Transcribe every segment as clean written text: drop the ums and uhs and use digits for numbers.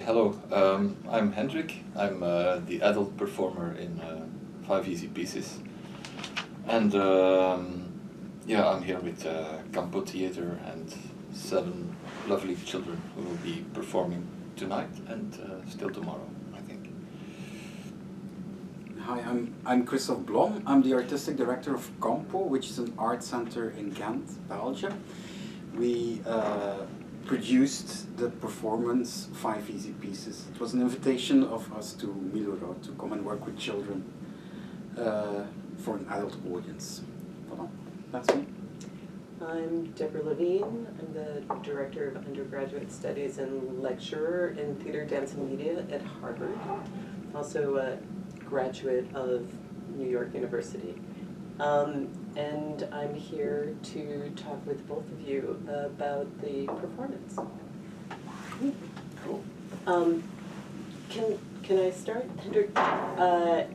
Hello, I'm Hendrik. I'm the adult performer in 5 Easy Pieces. And yeah, I'm here with CAMPO Theatre and 7 lovely children who will be performing tonight and still tomorrow, I think. Hi, I'm Kristof Blom. I'm the artistic director of CAMPO, which is an art center in Ghent, Belgium. We produced the performance 5 Easy Pieces. It was an invitation of us to Milo to come and work with children for an adult audience. Voilà, that's me. I'm Debra Levine. I'm the director of Undergraduate Studies and lecturer in theater, dance, and media at Harvard. Also a graduate of New York University. And I'm here to talk with both of you about the performance. Cool. Can I start, Hendrik? Can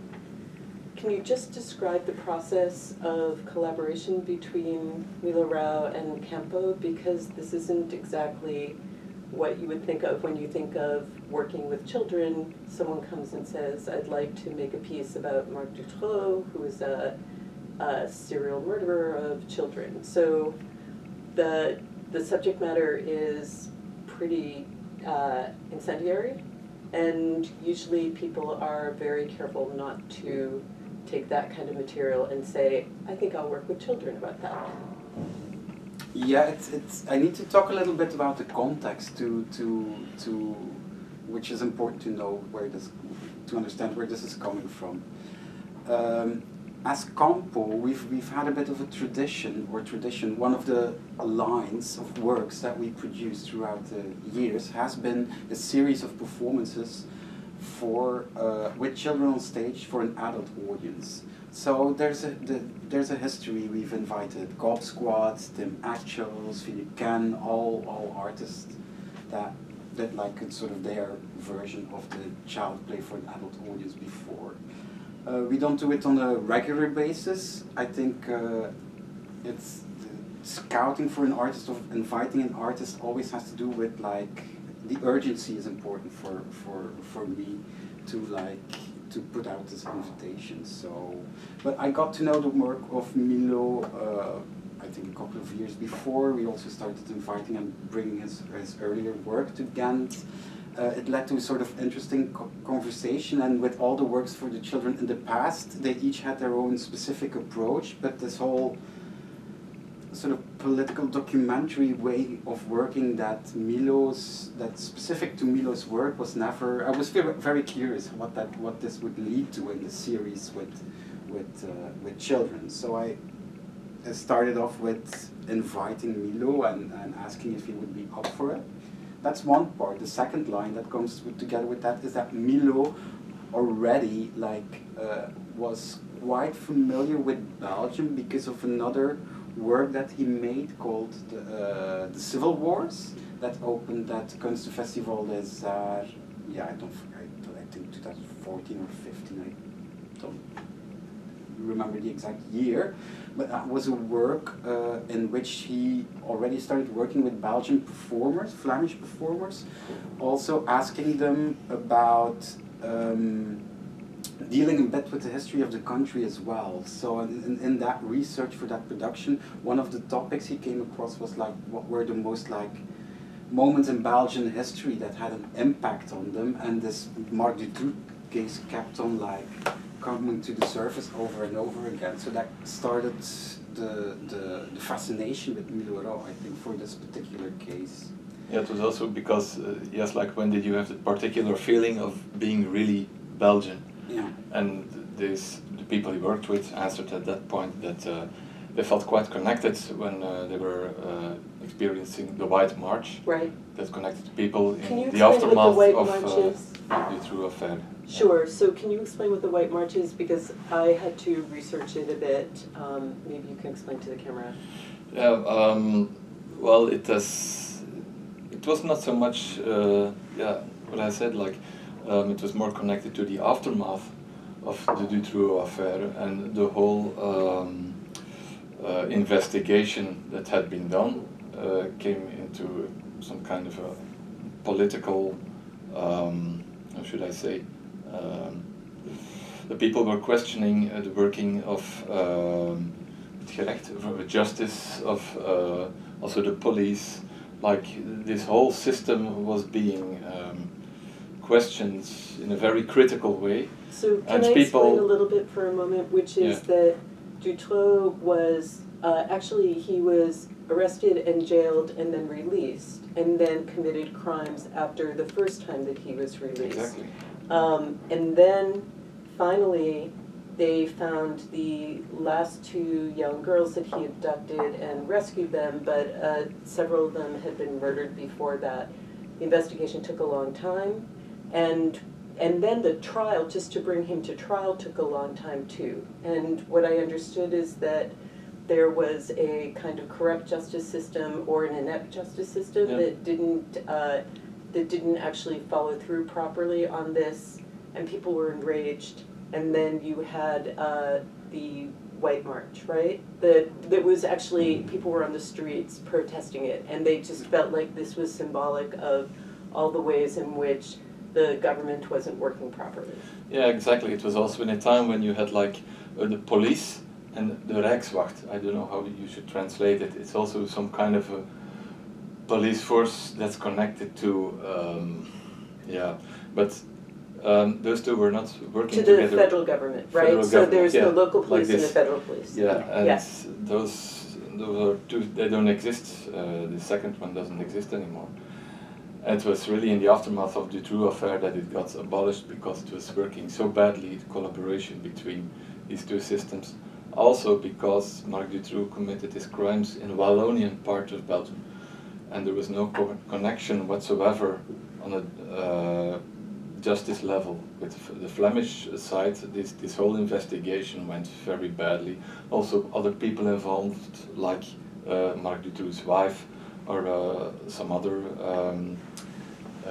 you just describe the process of collaboration between Milo and CAMPO? Because this isn't exactly what you would think of when you think of working with children. Someone comes and says, I'd like to make a piece about Marc Dutroux, who is a serial murderer of children. So the subject matter is pretty incendiary, and usually people are very careful not to take that kind of material and say, I think I'll work with children about that. Yeah, I need to talk a little bit about the context which is important to know to understand where this is coming from. As CAMPO, we've had a bit of a tradition. One of the lines of works that we produce throughout the years has been a series of performances with children on stage for an adult audience. So there's a history. We've invited Gob Squad, Tim Atchels, Philip Ken, all artists that did like sort of their version of the child play for an adult audience before. We don't do it on a regular basis. I think it's scouting for an artist, or inviting an artist, always has to do with like the urgency is important for me to put out this invitation. So, but I got to know the work of Milo I think a couple of years before. We also started inviting and bringing his earlier work to Ghent. It led to a sort of interesting conversation, and with all the works for the children in the past, they each had their own specific approach, but this whole sort of political documentary way of working that's specific to Milo's work was never. I was very curious what this would lead to in the series with children. So I started off with inviting Milo and asking if he would be up for it. That's one part. The second line that comes together with that is that Milo already was quite familiar with Belgium because of another work that he made called the Civil Wars that opened at Kunstfestival des Arts. I think 2014 or 15. I don't remember the exact year, but that was a work in which he already started working with Belgian performers, Flemish performers, also asking them about dealing a bit with the history of the country as well. So in that research for that production, one of the topics he came across was like, what were the most like moments in Belgian history that had an impact on them, and this Marc Dutroux case kept on like coming to the surface over and over again. So that started the fascination with Milo, I think, for this particular case. Yeah, it was also because, yes, like when did you have the particular feeling of being really Belgian? Yeah. And the people he worked with answered at that point that they felt quite connected when they were experiencing the White March. Right. That connected people in the aftermath White of March the Dutroux affair. Sure. So can you explain what the White March is? Because I had to research it a bit. Maybe you can explain to the camera. Yeah. Well, it was not so much. What I said, like it was more connected to the aftermath of the Dutroux affair and the whole investigation that had been done came into some kind of a political how should I say, the people were questioning the working of justice, of also the police. Like this whole system was being questioned in a very critical way. So can I explain a little bit for a moment, which is that Dutroux was, actually he was arrested and jailed and then released, and then committed crimes after the first time that he was released. Exactly. And then finally they found the last two young girls that he abducted and rescued them, but several of them had been murdered before that. The investigation took a long time, and then the trial, just to bring him to trial, took a long time too. And what I understood is that there was a kind of corrupt justice system or an inept justice system that didn't actually follow through properly on this, and people were enraged. And then you had the White March, right? That was actually, people were on the streets protesting it, and they just felt like this was symbolic of all the ways in which the government wasn't working properly. Yeah, exactly. It was also in a time when you had like the police and the Rijkswacht. I don't know how you should translate it. It's also some kind of a police force that's connected to, but those two were not working together. To the federal government, right? So there's the local police and the federal police. Yeah, and those are two, they don't exist. The second one doesn't exist anymore. And it was really in the aftermath of the Dutroux affair that it got abolished, because it was working so badly, the collaboration between these two systems. Also because Marc Dutroux committed his crimes in the Wallonian part of Belgium, and there was no connection whatsoever on a justice level with the Flemish side. This whole investigation went very badly. Also other people involved, like Marc Dutroux's wife, or some other,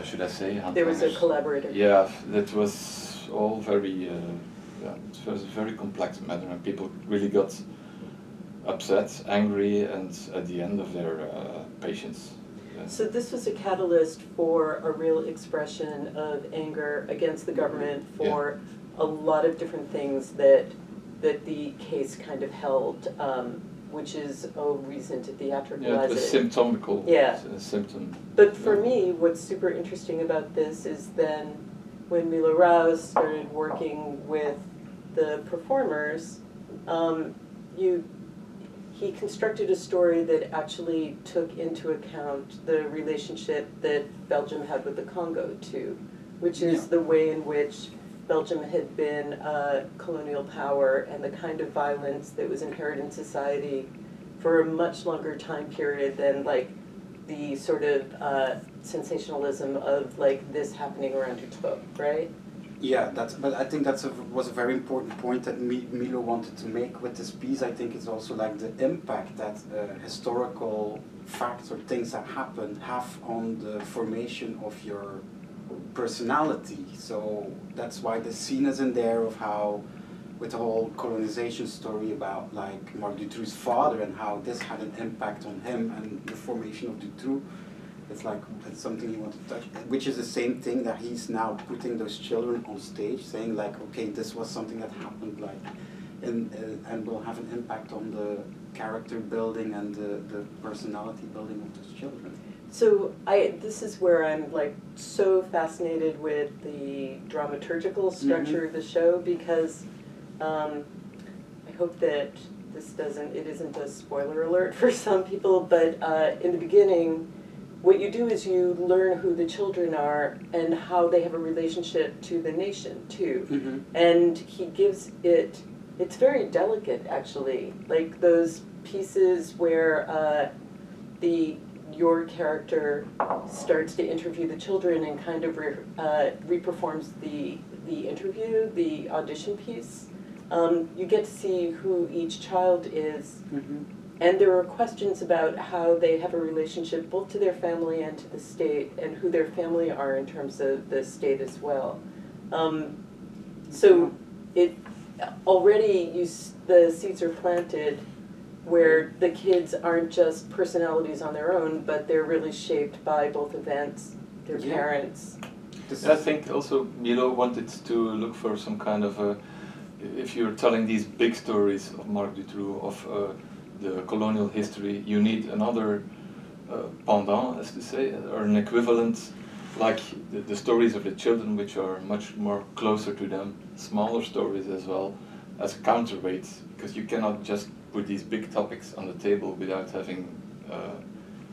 should I say? There was a collaborator. Yeah, that was all very, it was a very complex matter, and people really got upset, angry, and at the end of their patience. So this was a catalyst for a real expression of anger against the government for a lot of different things that the case kind of held, which is a reason to theatricalize it. Yeah, it was symptomical. Yeah. Symptom. But for me, what's super interesting about this is then when Milo Rau started working with the performers, he constructed a story that actually took into account the relationship that Belgium had with the Congo too, which is the way in which Belgium had been a colonial power and the kind of violence that was inherent in society for a much longer time period than like the sort of sensationalism of like this happening around Dutroux, right? Yeah, but I think that was a very important point that Milo wanted to make with this piece. I think it's also like the impact that historical facts or things that happen have on the formation of your personality. So that's why the scene is in there of how, with the whole colonization story about like Marc Dutroux's father and how this had an impact on him and the formation of Dutroux. It's like, it's something he wanted to touch, which is the same thing that he's now putting those children on stage, saying like, okay, this was something that happened, like, and will have an impact on the character building and the personality building of those children. So this is where I'm like so fascinated with the dramaturgical structure of the show, because I hope that it isn't a spoiler alert for some people, but in the beginning, what you do is you learn who the children are and how they have a relationship to the nation too. And he gives it's very delicate actually, like those pieces where your character starts to interview the children and kind of reperforms the interview, the audition piece. You get to see who each child is. And there are questions about how they have a relationship both to their family and to the state, and who their family are in terms of the state as well. So it already the seeds are planted where the kids aren't just personalities on their own, but they're really shaped by both events, their parents. I think also Milo wanted to look for some kind of a, if you're telling these big stories of Marc Dutroux, of the colonial history, you need another pendant, as to say, or an equivalent, like the stories of the children, which are much more closer to them, smaller stories as well, as a counterweight, because you cannot just put these big topics on the table without having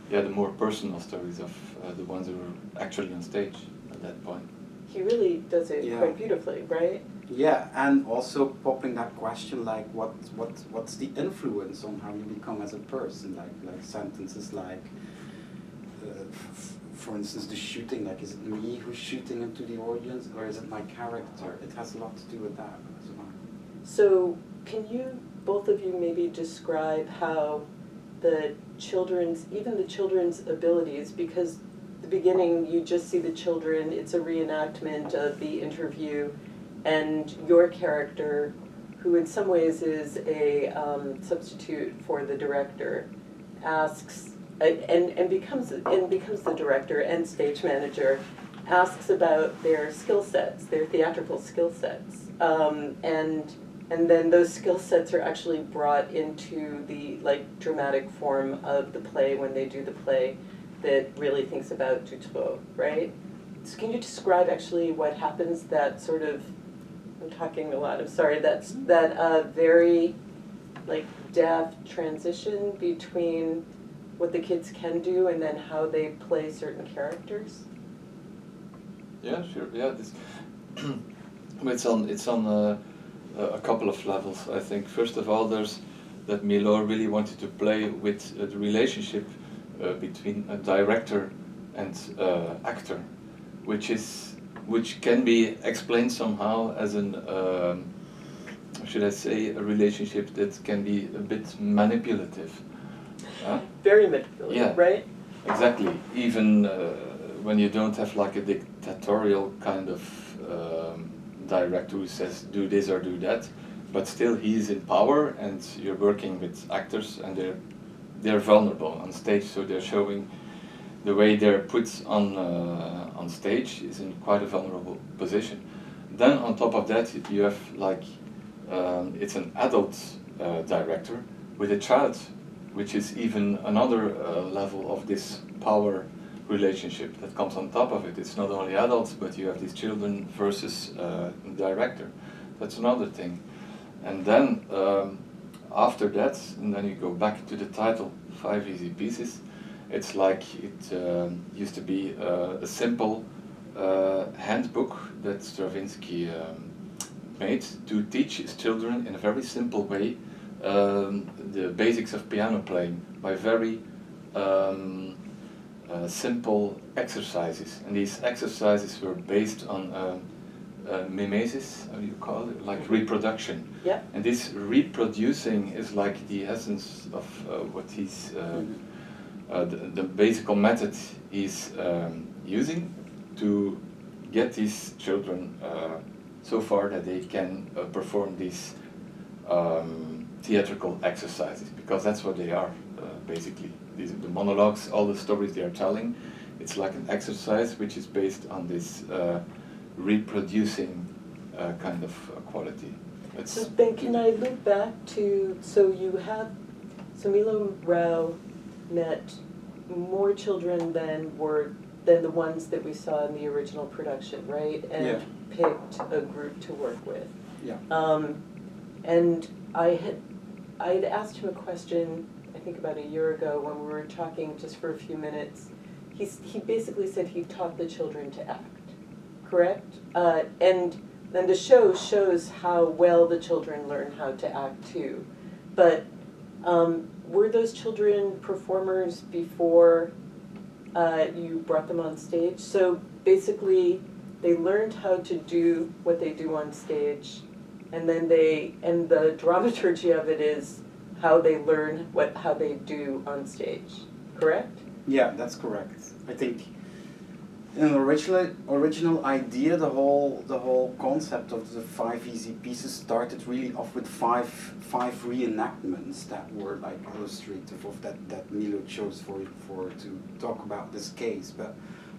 the more personal stories of the ones who are actually on stage at that point. He really does it quite beautifully, right? Yeah, and also popping that question like what's the influence on how you become as a person? Like sentences like, for instance, the shooting. Like, is it me who's shooting into the audience, or is it my character? It has a lot to do with that as well. So, can you both of you maybe describe how the children's, even the children's abilities, because the beginning you just see the children, it's a reenactment of the interview, and your character, who in some ways is a substitute for the director, asks, and becomes the director and stage manager, asks about their skill sets, their theatrical skill sets, and then those skill sets are actually brought into the dramatic form of the play when they do the play that really thinks about Dutroux, right? So can you describe actually what happens, that sort of, I'm talking a lot, I'm sorry, that very deft transition between what the kids can do and then how they play certain characters? Yeah, sure. Yeah, this it's on a couple of levels. I think first of all, there's that Milo really wanted to play with the relationship between a director and actor, which can be explained somehow as an should I say, a relationship that can be a bit manipulative. Very manipulative, right? Exactly. Even when you don't have like a dictatorial kind of director who says do this or do that, but still he's in power, and you're working with actors, and they're vulnerable on stage, so they're showing the way they're put on stage is in quite a vulnerable position. Then on top of that, you have it's an adult director with a child, which is even another level of this power relationship that comes on top of it. It's not only adults, but you have these children versus director. That's another thing. And then after that, and then you go back to the title, 5 Easy Pieces. It's like it used to be a simple handbook that Stravinsky made to teach his children in a very simple way the basics of piano playing by very simple exercises. And these exercises were based on mimesis, how do you call it? Like reproduction. Yeah. And this reproducing is like the essence of what he's, the basic method he's using to get these children so far that they can perform these theatrical exercises, because that's what they are, basically. The monologues, all the stories they are telling, it's like an exercise which is based on this reproducing kind of quality. So then can I look back to, so Milo Rao met more children than the ones that we saw in the original production, right? And picked a group to work with. Yeah. And I had asked him a question, I think about a year ago, when we were talking just for a few minutes. He basically said he taught the children to act, correct? And then the show shows how well the children learn how to act too. But were those children performers before you brought them on stage? So basically, they learned how to do what they do on stage, and then the dramaturgy of it is how they learn how they do on stage, correct? Yeah, that's correct. I think in an original idea, the whole concept of the 5 Easy Pieces started really off with five reenactments that were like illustrative of that Milo chose for to talk about this case. But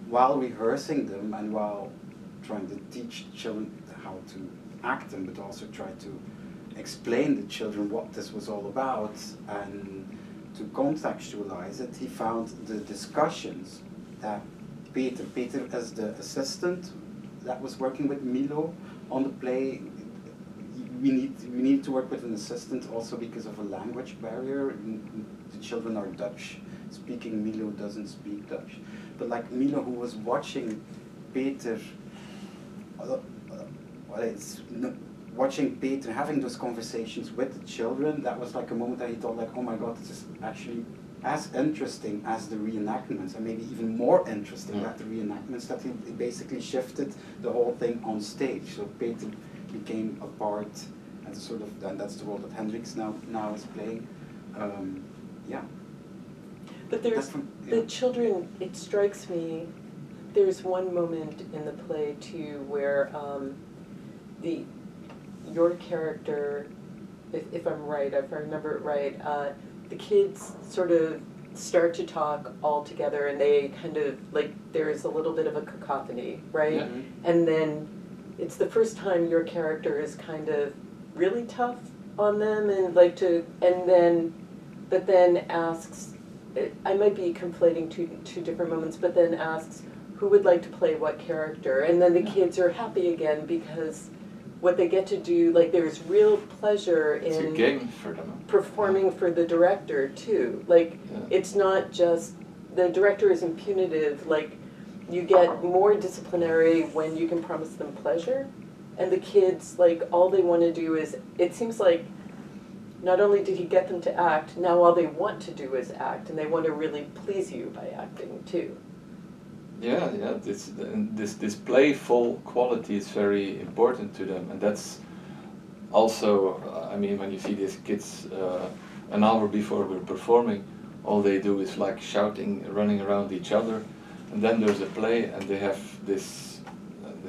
while rehearsing them and while trying to teach children how to act them, but also try to explain to children what this was all about. And to contextualize it, he found the discussions that Peter as the assistant that was working with Milo on the play, we need to work with an assistant also because of a language barrier. The children are Dutch speaking, Milo doesn't speak Dutch. But like Milo, who was watching Peter, watching Peter having those conversations with the children, that was like a moment that he thought like, oh my God, this is actually as interesting as the reenactments, and maybe even more interesting than the reenactments, that he basically shifted the whole thing on stage. So Peter became a part, and sort of, and that's the role that Hendrik's now is playing. Yeah. But there's the children. It strikes me. There's one moment in the play too where your character, if I'm right, if I remember it right, the kids sort of start to talk all together, and they kind of like there's a little bit of a cacophony, right? Yeah. And then it's the first time your character is kind of really tough on them, and but then asks. I might be conflating two different moments, but then asks who would like to play what character, and then the kids are happy again because what they get to do, like there's real pleasure It's in a game for them. performing for the director too. Like it's not just the director isn't punitive. Like you get more disciplinary when you can promise them pleasure, and the kids, like all they want to do is, it seems like not only did he get them to act, now all they want to do is act, and they want to really please you by acting too. Yeah, this playful quality is very important to them, and that's also, I mean, when you see these kids an hour before we're performing, all they do is like shouting, running around each other, and then there's a play, and they have this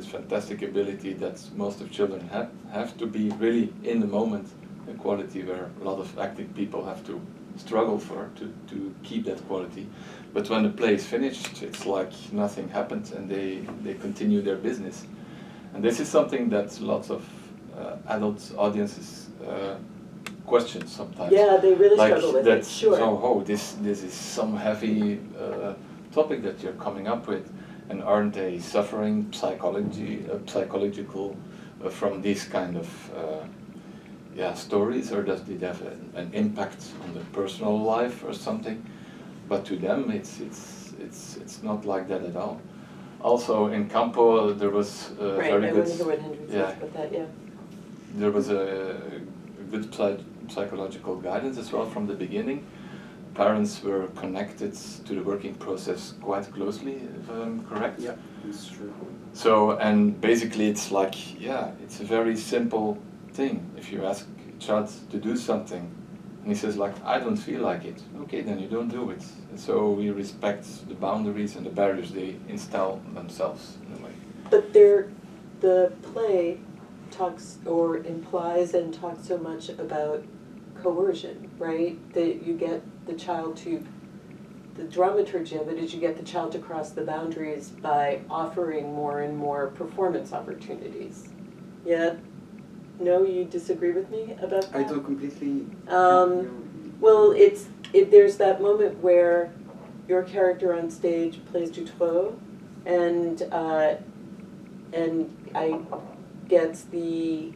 fantastic ability that most of children have to be really in the moment, a quality where a lot of acting people have to struggle for to keep that quality. But when the play is finished, it's like nothing happened, and they continue their business. And this is something that lots of adult audiences question sometimes. Yeah, they really like struggle with it, sure. So, oh, this is some heavy topic that you're coming up with, and aren't they suffering psychological from these kind of stories, or does it have an impact on the personal life or something? But to them, it's not like that at all. Also in CAMPO, there was very good. Right, I wonder what Hendrik says about that. Yeah. There was a good psychological guidance as well from the beginning. Parents were connected to the working process quite closely, if I'm correct. Yeah, that's true. So, and basically it's like, it's a very simple thing. If you ask a child to do something, and he says like, I don't feel like it, okay, then you don't do it. And so we respect the boundaries and the barriers they install themselves in a way. But the play talks or implies and talks so much about coercion, right? That you get the child to, the dramaturgy of it is you get the child to cross the boundaries by offering more and more performance opportunities. Yeah? No, you disagree with me about that? I don't completely... Well, there's that moment where your character on stage plays du trop, and I gets the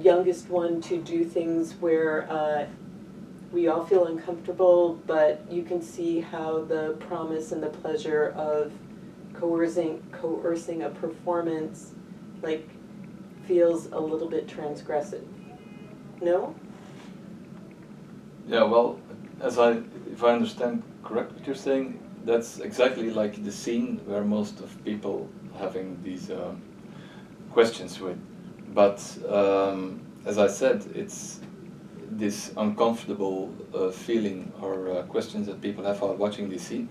youngest one to do things where we all feel uncomfortable, but you can see how the promise and the pleasure of coercing a performance, like, feels a little bit transgressive. No? Yeah, well, if I understand correct what you're saying, that's exactly like the scene where most of people having these questions with. But as I said, it's this uncomfortable feeling or questions that people have while watching this scene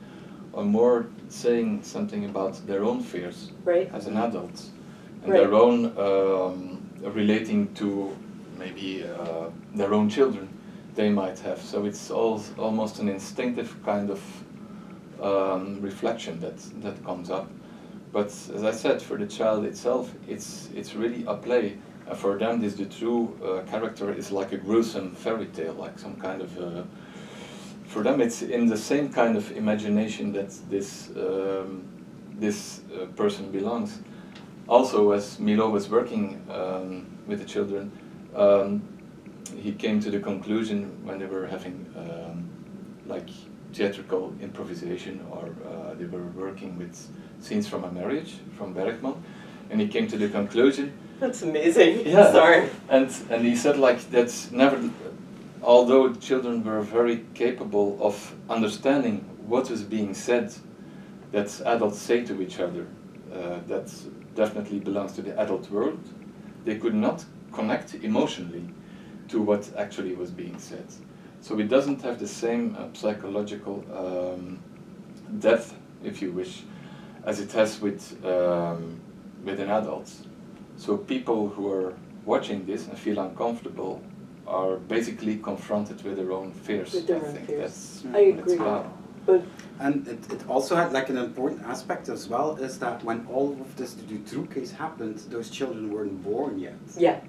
are more saying something about their own fears as an adult, and their own relating to maybe their own children they might have. So it's almost an instinctive kind of reflection that comes up. But as I said, for the child itself, it's really a play. For them, the true character is like a gruesome fairy tale, like some kind of. For them, it's in the same kind of imagination that this person belongs. Also, as Milo was working with the children, he came to the conclusion when they were having like theatrical improvisation, or they were working with scenes from a marriage from Bergman, and he came to the conclusion. That's amazing. Yeah. Sorry. And he said like that's never. Although children were very capable of understanding what was being said, that adults say to each other, that definitely belongs to the adult world, they could not connect emotionally to what actually was being said. So it doesn't have the same psychological depth, if you wish, as it has with an adult. So people who are watching this and feel uncomfortable are basically confronted with their own fears. With their I own think fears. that's, I agree. But And it also had like an important aspect as well, is that when all of this Dutroux case happened, those children weren't born yet. yeah.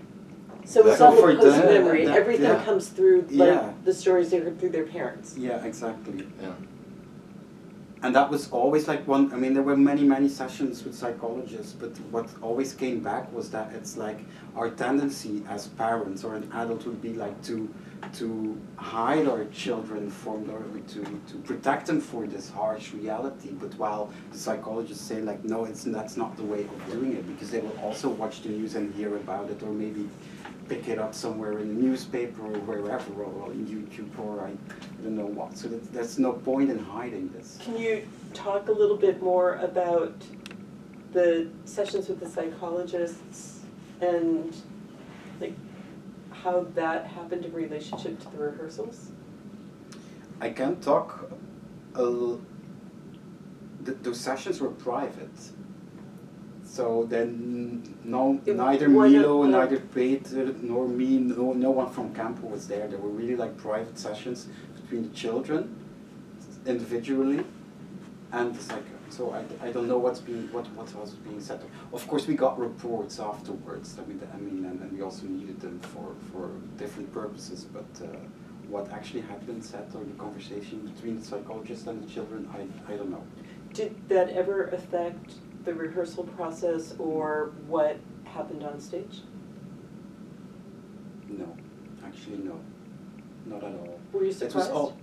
So it's So all for the post-memory. them, Everything yeah. comes through like Yeah. the stories they heard through their parents. Yeah, exactly. yeah. And that was always like one, I mean, there were many sessions with psychologists, but what always came back was that it's like our tendency as parents or an adult would be like to hide our children from, or to protect them for this harsh reality. But while the psychologists say like, no, that's not the way of doing it, because they will also watch the news and hear about it, or maybe pick it up somewhere in a newspaper or wherever, or on YouTube, or I don't know what. So there's no point in hiding this. Can you talk a little bit more about the sessions with the psychologists and like how that happened in relationship to the rehearsals? I can talk. Those sessions were private, so then neither Milo, neither Peter, nor me, no one from CAMPO was there. They were really like private sessions between the children, individually, and it's like. So I don't know what was being said. Of course, we got reports afterwards. I mean, and we also needed them for different purposes. But what actually had been said, or the conversation between the psychologist and the children, I don't know. Did that ever affect the rehearsal process or what happened on stage? No, actually no, not at all. Were you surprised? It was all.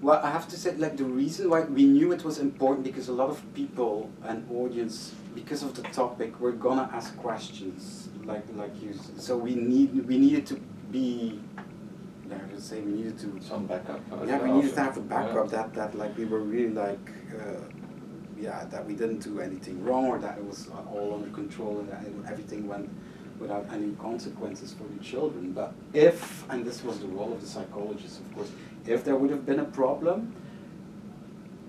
Well, I have to say, like, the reason why we knew it was important, because a lot of people and audience, because of the topic, were gonna ask questions, like you. So we needed to be. I would say we needed to Some backup. Yeah, we needed to have a backup that like we were really like, yeah, that we didn't do anything wrong, or that it was all under control, and that everything went without any consequences for the children. But if, and this was the role of the psychologist, of course, if there would have been a problem,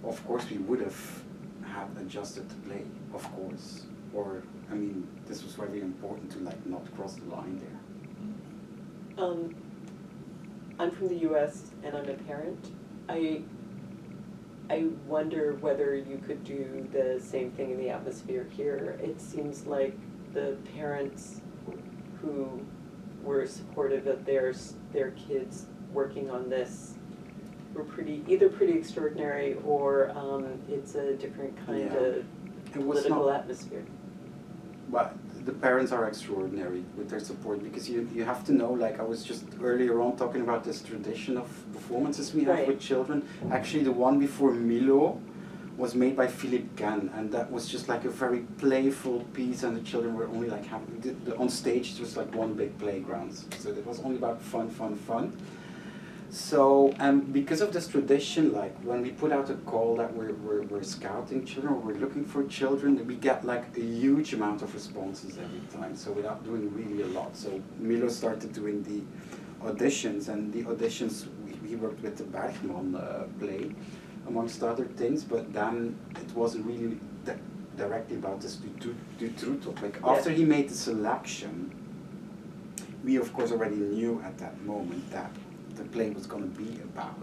of course we would have had adjusted the play, of course. Or, I mean, this was very important to like not cross the line there. I'm from the US and I'm a parent. I wonder whether you could do the same thing in the atmosphere here. It seems like the parents who were supportive of their kids working on this were either pretty extraordinary, or it's a different kind of political atmosphere. But the parents are extraordinary with their support, because you have to know, like I was just earlier on talking about this tradition of performances we have with children. Actually, the one before Milo was made by Philippe Ghent, and that was just like a very playful piece, and the children were only like having, on stage it was like one big playground, so it was only about fun. So because of this tradition, like when we put out a call that we're scouting children, or we're looking for children, we get like a huge amount of responses every time, so without doing really a lot. So Milo started doing the auditions, and the auditions, we worked with the Bergman play, amongst other things, but then it wasn't really directly about this Dutroux topic. After he made the selection, we of course already knew at that moment that the play was going to be about.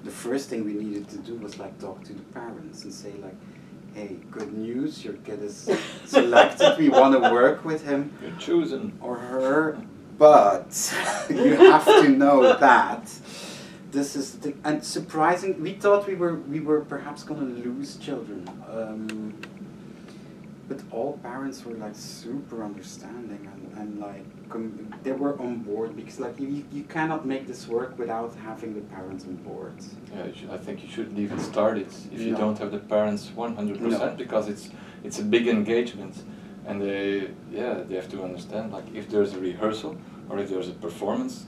The first thing we needed to do was like talk to the parents and say like, hey, good news, your kid is selected, we want to work with him. You're chosen. Or her, but you have to know that this is the, and surprising, we thought we were perhaps going to lose children, but all parents were like super understanding and like they were on board, because like you cannot make this work without having the parents on board. Yeah, I think you shouldn't even start it if you No. don't have the parents 100%, No. because it's a big engagement, and they have to understand, like, if there's a rehearsal or if there's a performance,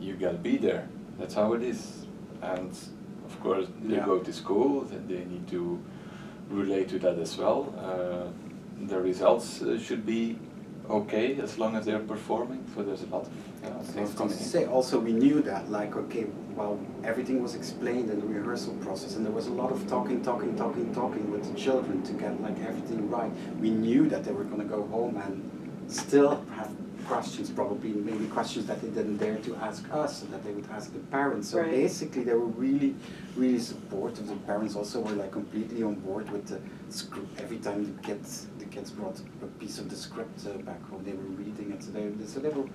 you gotta be there. That's how it is. And of course they Yeah. go to school, and they need to relate to that as well. The results should be okay as long as they're performing. So there's a lot of I was things going coming to in. say, also we knew that, like, okay, well, everything was explained in the rehearsal process, and there was a lot of talking with the children to get like everything right. We knew that they were going to go home and still have questions, probably maybe questions that they didn't dare to ask us, and that they would ask the parents. So Right. basically they were really, really supportive. The parents also were like completely on board with the script. Every time the kids brought a piece of the script back home, they were reading it. So they were,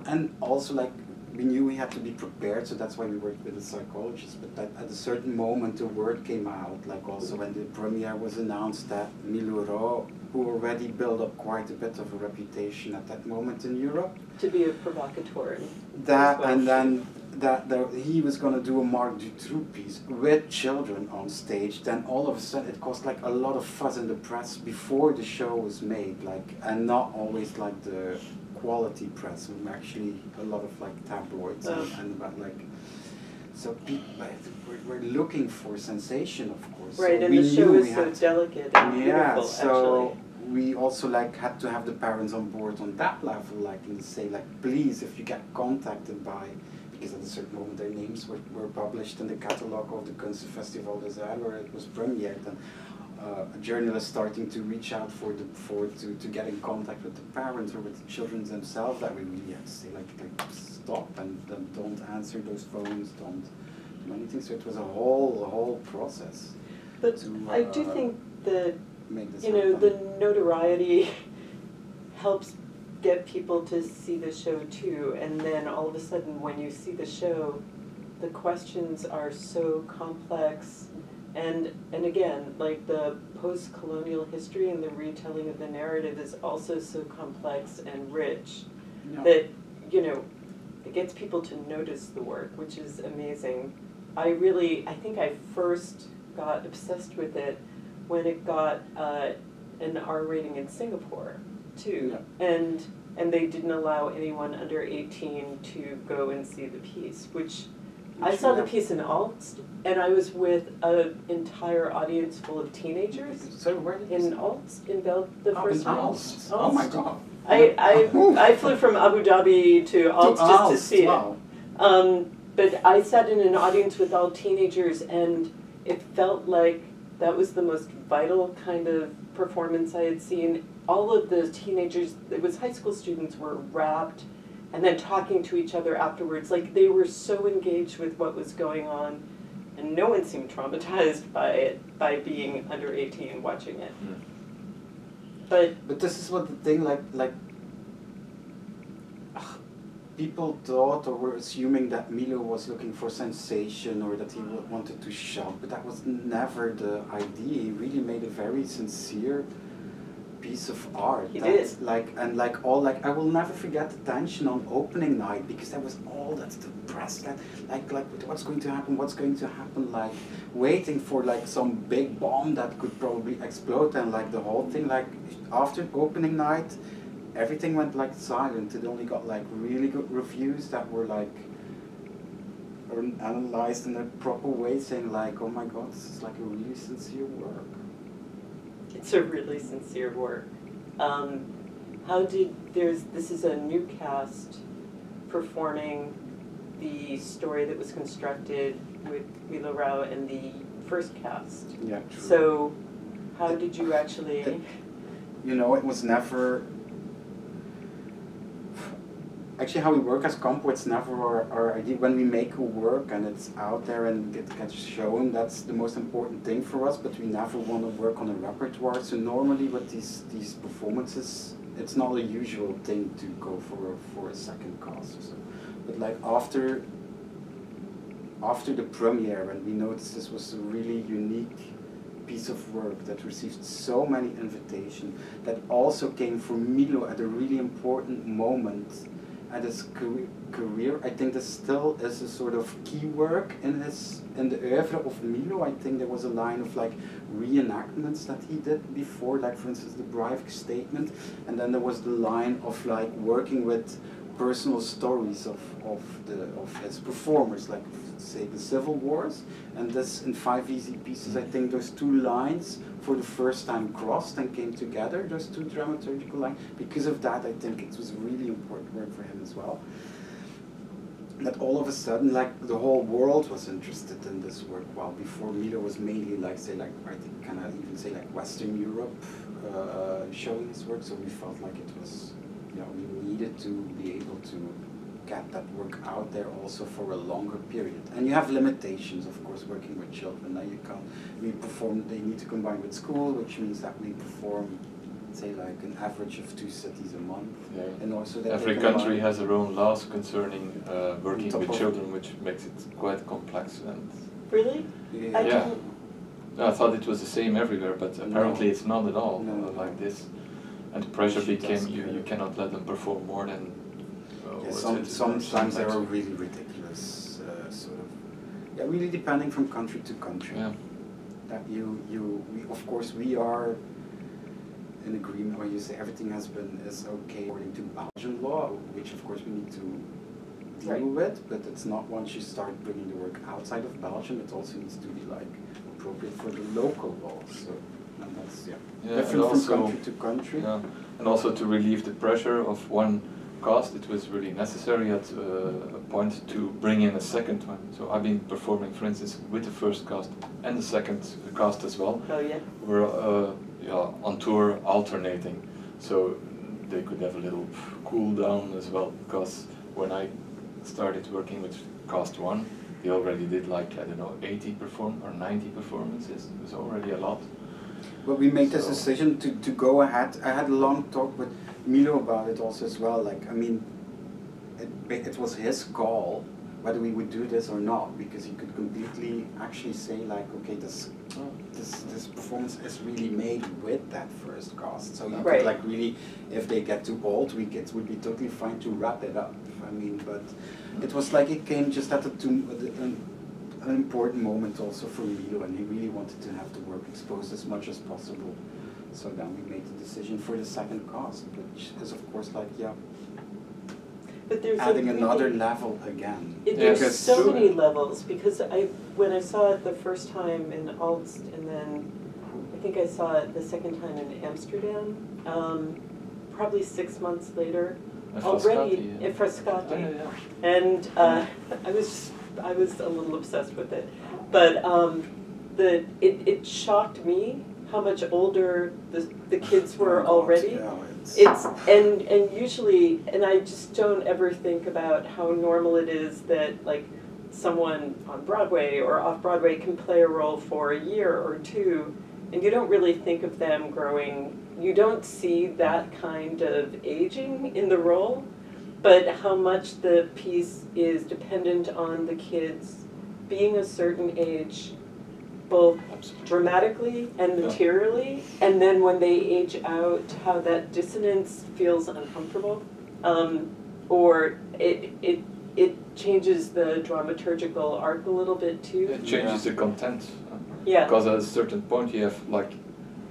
and also like we knew we had to be prepared, so that's why we worked with a psychologist. But that at a certain moment the word came out, like also when the premiere was announced, that Milo, who already built up quite a bit of a reputation at that moment in Europe, To be a provocateur. that as well. and then that he was going to do a Marc Dutroux piece with children on stage, then all of a sudden it caused like a lot of fuss in the press before the show was made, like, and not always like the quality press, actually a lot of like tabloids and about like, so people, we're looking for sensation, of course. Right, so and we the show knew is we so had to- delicate and yeah, beautiful, so actually. we also like had to have the parents on board on that level, like, and say like, please, if you get contacted by, because at a certain moment their names were published in the catalogue of the Kunstfestival des Arts where it was premiered, and a journalist starting to reach out to get in contact with the parents or with the children themselves, that we really had to say like stop and don't answer those phones, don't do anything. So it was a whole process. But to, I do think that, make this you know, happen. the notoriety helps get people to see the show too, and then all of a sudden when you see the show, the questions are so complex, and again, like the post-colonial history and the retelling of the narrative is also so complex and rich Yeah. that, you know, it gets people to notice the work, which is amazing. I think I first got obsessed with it when it got an R rating in Singapore too, and they didn't allow anyone under 18 to go and see the piece, which I saw the piece in Alt, and I was with an entire audience full of teenagers So where did you in Alt, in the first in one. Aalst. Oh my God. I flew from Abu Dhabi to Alt just to see wow. it. But I sat in an audience with all teenagers, and it felt like that was the most vital kind of performance I had seen. All of the teenagers, it was high school students, were rapt and then talking to each other afterwards. Like, they were so engaged with what was going on, and no one seemed traumatized by it, by being under 18 watching it. Mm. But this is what the thing, like people thought or were assuming that Milo was looking for sensation or that he wanted to shout, but that was never the idea. He really made a very sincere piece of art. He That's did. like, and like all, like, I will never forget the tension on opening night, because that was all that's the press, like what's going to happen, like waiting for like some big bomb that could probably explode, and like the whole thing, like after opening night everything went like silent. It only got like really good reviews that were like analyzed in a proper way, saying like, oh my God, this is like a really sincere work. It's a really sincere work. This is a new cast performing the story that was constructed with Milo Rao and the first cast. Yeah, true. So, how did you actually... You know, it was never... actually how we work as CAMPO, it's never our idea. When we make a work and it's out there and it gets shown, that's the most important thing for us, but we never want to work on a repertoire. So normally with these performances, it's not a usual thing to go for a second cast or so. But like after the premiere, and we noticed this was a really unique piece of work that received so many invitations, that also came from Milo at a really important moment at his career. I think this still is a sort of key work in the oeuvre of Milo. I think there was a line of like reenactments that he did before, like for instance the Breivik statement, and then there was the line of like working with personal stories of his performers, like say the civil wars, and this in 5 easy pieces. I think those two lines for the first time crossed and came together, those two dramaturgical lines. Because of that, I think it was a really important work for him as well. That all of a sudden, like the whole world was interested in this work, while before Milo was mainly like, say, like I think can I even say like Western Europe showing his work. So we felt like it was, you know, we needed to be able to get that work out there also for a longer period. And you have limitations, of course, working with children. Now you can't, we perform, they need to combine with school, which means that we perform, say, like an average of 2 cities a month. Yeah. And also that every country has their own laws concerning working with children, which makes it quite complex. And Really? Yeah. yeah. I thought it was the same everywhere, but apparently No. it's not at all No. like this. And the pressure became you cannot let them perform more than. Sometimes they are really ridiculous, sort of. Really depending from country to country. Yeah. That of course we are in agreement where you say everything is okay according to Belgian law, which of course we need to deal with, but it's not once you start bringing the work outside of Belgium, it also needs to be like appropriate for the local laws. So, and that's different from country to country. Yeah. And also to relieve the pressure of one cast, it was really necessary at a point to bring in a second one. So I've been performing, for instance, with the first cast and the second cast as well. Oh yeah. We're on tour alternating, so they could have a little cool down as well, because when I started working with cast 1, they already did like, I don't know, 80 or 90 performances. It was already a lot. But we made this decision to go ahead. I had a long talk with Milo about it also as well. Like, I mean, it was his call whether we would do this or not, because he could completely actually say like, okay, this performance is really made with that first cast. So you could like really, if they get too old, it would be totally fine to wrap it up. I mean, but it was like it came just at an important moment also for Milo, and he really wanted to have the work exposed as much as possible. So then we made the decision for the second cast, which is of course like, but there's adding another level again. There's so many levels, because when I saw it the first time in Aalst, and then I think I saw it the second time in Amsterdam, probably 6 months later, already in Frascati, and I was a little obsessed with it, but it shocked me how much older the kids were already. And usually, and I just don't ever think about how normal it is that like someone on Broadway or off Broadway can play a role for a year or two, and you don't really think of them growing. You don't see that kind of aging in the role, but how much the piece is dependent on the kids being a certain age, both dramatically and materially, and then when they age out, how that dissonance feels uncomfortable, or it changes the dramaturgical arc a little bit too. It changes the content. Yeah. Because at a certain point you have like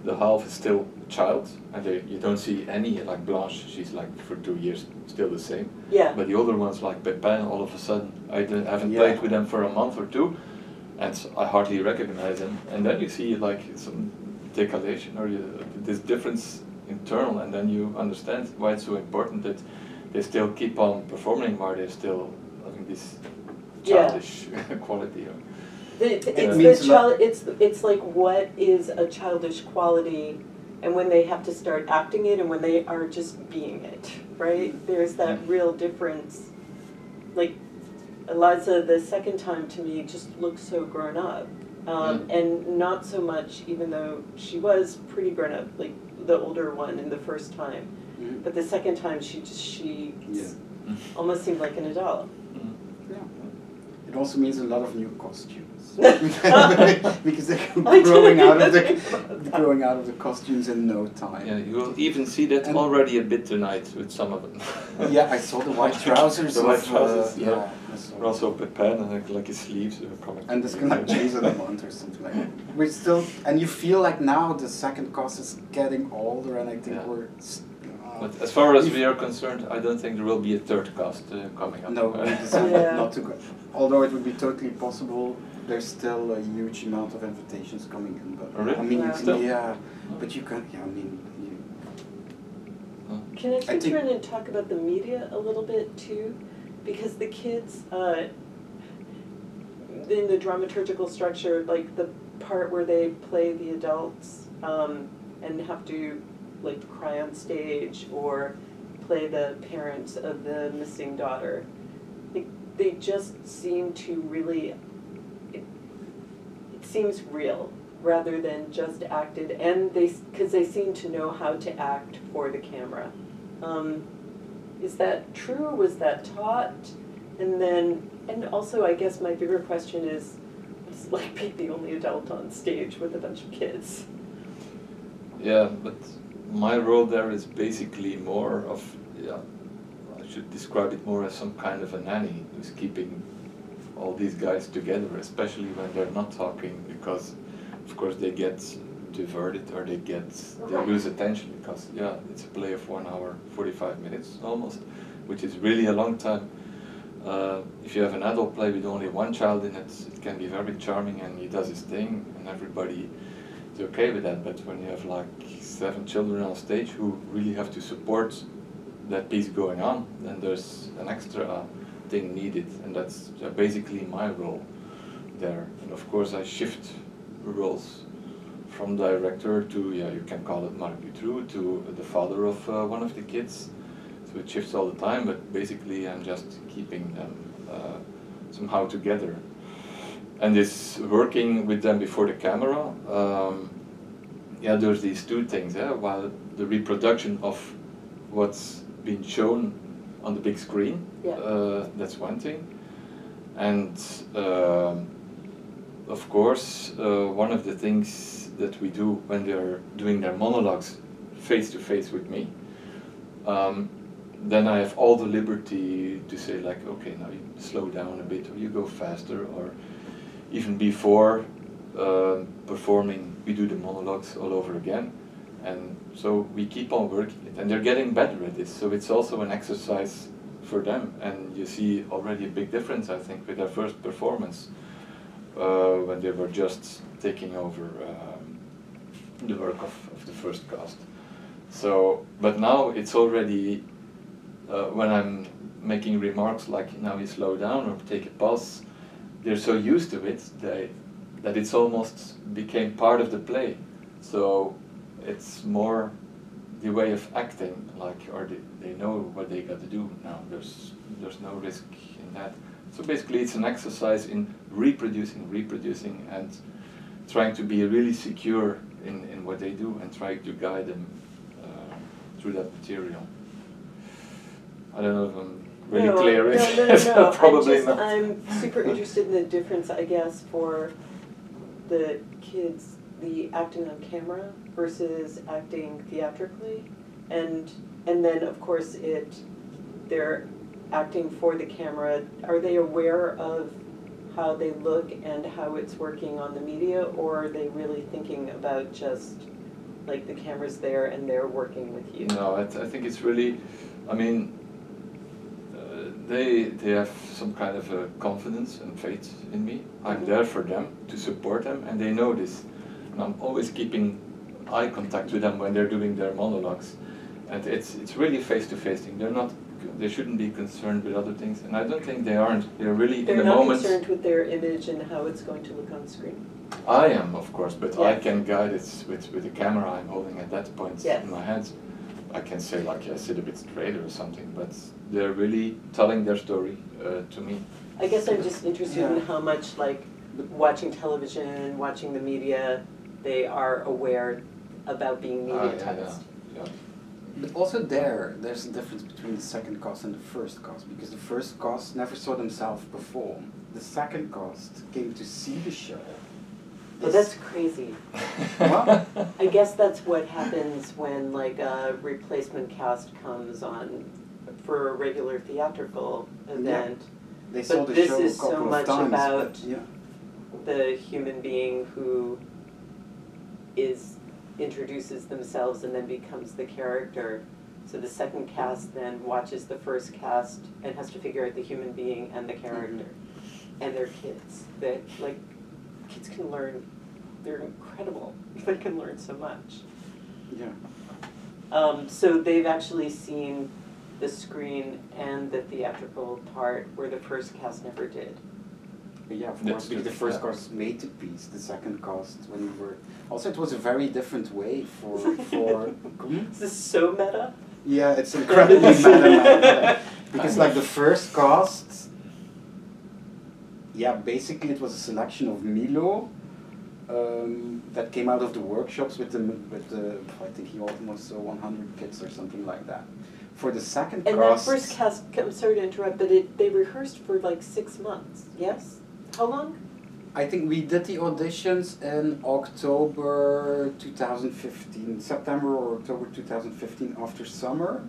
the half is still a child, and you don't see any, like Blanche, she's like for 2 years still the same. Yeah. But the older ones like Pepin, all of a sudden I haven't played with them for a month or two, and I hardly recognize them. And then you see like some decalation or this difference internal, and then you understand why it's so important that they still keep on performing while they're still having this childish quality. It's like, what is a childish quality and when they have to start acting it and when they are just being it, right? There's that real difference. Like, Eliza, the second time to me, just looks so grown up. And not so much, even though she was pretty grown up, like the older one in the first time. But the second time, she almost seemed like an adult. Yeah. It also means a lot of new costumes. Because they're growing out of the costumes in no time. Yeah, you will even see that already a bit tonight with some of them. Yeah, I saw the white trousers. The white trousers, yeah. Also Pepin and like his sleeves are coming. And there's kind of Jason Mount or something like that. We're still, and you feel like now the second cast is getting older, and I think we're. But as far as we are concerned, I don't think there will be a third cast coming up. No, we decided not to go. Although it would be totally possible, there's still a huge amount of invitations coming in. But really? I mean, Still? but you can. Yeah, I mean. Can I just turn and talk about the media a little bit too? Because the kids, in the dramaturgical structure, like the part where they play the adults and have to like cry on stage or play the parents of the missing daughter, they just seem to really, it seems real rather than just acted, and because they seem to know how to act for the camera. Is that true? Was that taught? And also, I guess my bigger question is, what's it like being the only adult on stage with a bunch of kids? Yeah, but my role there is basically more of, I should describe it more as some kind of a nanny who's keeping all these guys together, especially when they're not talking, because of course they get diverted or they lose attention, because it's a play of 1 hour 45 minutes almost, which is really a long time. If you have an adult play with only one child in it, it can be very charming and he does his thing and everybody is okay with that. But when you have like 7 children on stage who really have to support that piece going on, then there's an extra thing needed, and that's basically my role there. And of course I shift roles from director to, you can call it Marc Dutroux, to the father of one of the kids. So it shifts all the time, but basically I'm just keeping them somehow together. And this working with them before the camera, there's these two things. While the reproduction of what's been shown on the big screen, that's one thing. And of course, one of the things that we do when they're doing their monologues face to face with me, then I have all the liberty to say like, okay, now you slow down a bit, or you go faster, or even before performing, we do the monologues all over again. And so we keep on working it, and they're getting better at this, so it's also an exercise for them. And you see already a big difference, I think, with their first performance, when they were just taking over the work of the first cast. So, but now it's already, when I'm making remarks like, now you slow down or take a pause, they're so used to it that it's almost became part of the play. So it's more the way of acting, like, or they know what they got to do now. There's no risk in that. So basically it's an exercise in reproducing and trying to be really secure in what they do and trying to guide them through that material. I don't know if I'm really clear. No. Probably not. I'm super interested in the difference, I guess, for the kids, the acting on camera versus acting theatrically, and then of course they're acting for the camera. Are they aware of how they look and how it's working on the media, or are they really thinking about just like the camera's there and they're working with you? No, I think it's really, I mean, they have some kind of a confidence and faith in me. I'm there for them, to support them, and they know this. And I'm always keeping eye contact with them when they're doing their monologues. And it's really face-to-face thing. They're not they shouldn't be concerned with other things, and I don't think they aren't. They're really They're in the not moment. concerned with their image and how it's going to look on screen. I am, of course, but I Yeah. can guide it with the camera I'm holding at that point Yes. in my hands. I can say like I sit a bit straighter or something, but they're really telling their story to me. I guess I'm just interested in Yeah. how much, like, watching television, watching the media, they are aware about being mediatized. Yeah. But also there's a difference between the second cast and the first cast, because the first cast never saw themselves perform. The second cast came to see the show. But that's crazy. What? I guess that's what happens when, like, a replacement cast comes on for a regular theatrical event. They saw But the this show is a couple so of much times, about but yeah. the human being who introduces themselves and then becomes the character. So the second cast then watches the first cast and has to figure out the human being and the character. And they're kids. That, like, kids can learn, they're incredible. They can learn so much. Yeah. So they've actually seen the screen and the theatrical part where the first cast never did. Yeah, of That's course, because the true, first yeah. cast made the piece, the second cast when we were... Also, it was a very different way for... Is this so meta? Yeah, it's incredibly meta. Because like the first cast, yeah, basically it was a selection of Milo that came out of the workshops with the I think he almost saw 100 kids or something like that. For the second And cast... that first cast, I'm sorry to interrupt, but they rehearsed for like 6 months, yes? How long? I think we did the auditions in October 2015, September or October 2015 after summer.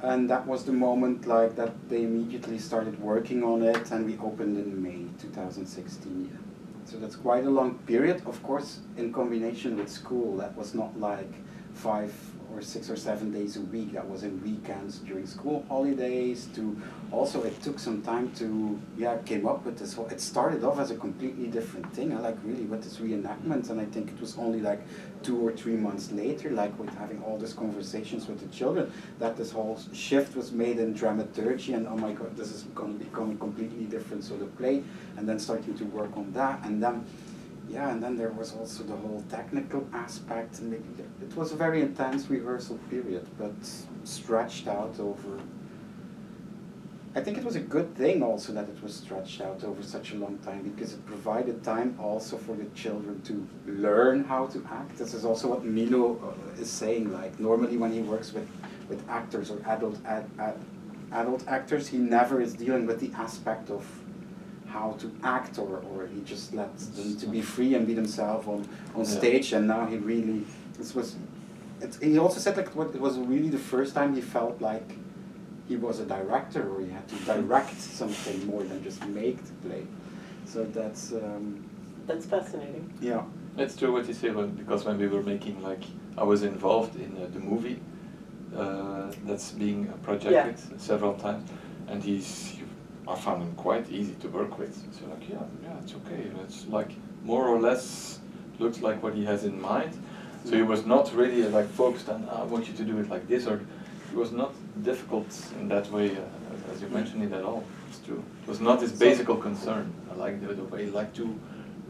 And that was the moment like that they immediately started working on it, and we opened in May 2016. Yeah. So that's quite a long period, of course, in combination with school. That was not like 5 or 6 or 7 days a week. That was in weekends during school holidays. To also, it took some time to came up with this whole. It started off as a completely different thing. I like really with this reenactment, and I think it was only like 2 or 3 months later, like with having all these conversations with the children, that this whole shift was made in dramaturgy, and oh my God, this is going to become completely different. So the play, and then starting to work on that, and then. Yeah, and then there was also the whole technical aspect. And it was a very intense rehearsal period, but stretched out over... I think it was a good thing also that it was stretched out over such a long time, because it provided time also for the children to learn how to act. This is also what Milo is saying, like normally when he works with actors or adult actors, he never is dealing with the aspect of how to act, or he just lets them to be free and be themselves on stage, and now he really, he also said like it was really the first time he felt like he was a director, or he had to direct something more than just make the play. So that's fascinating. Yeah. It's true what you say, because when we were making, like, I was involved in the movie that's being projected several times, and I found him quite easy to work with. So like, yeah, it's okay. It's like more or less looks like what he has in mind. So he was not really like focused on, I want you to do it like this, or he was not difficult in that way, as you mentioned it at all. It's true. It was not his basic concern. I like the way he liked to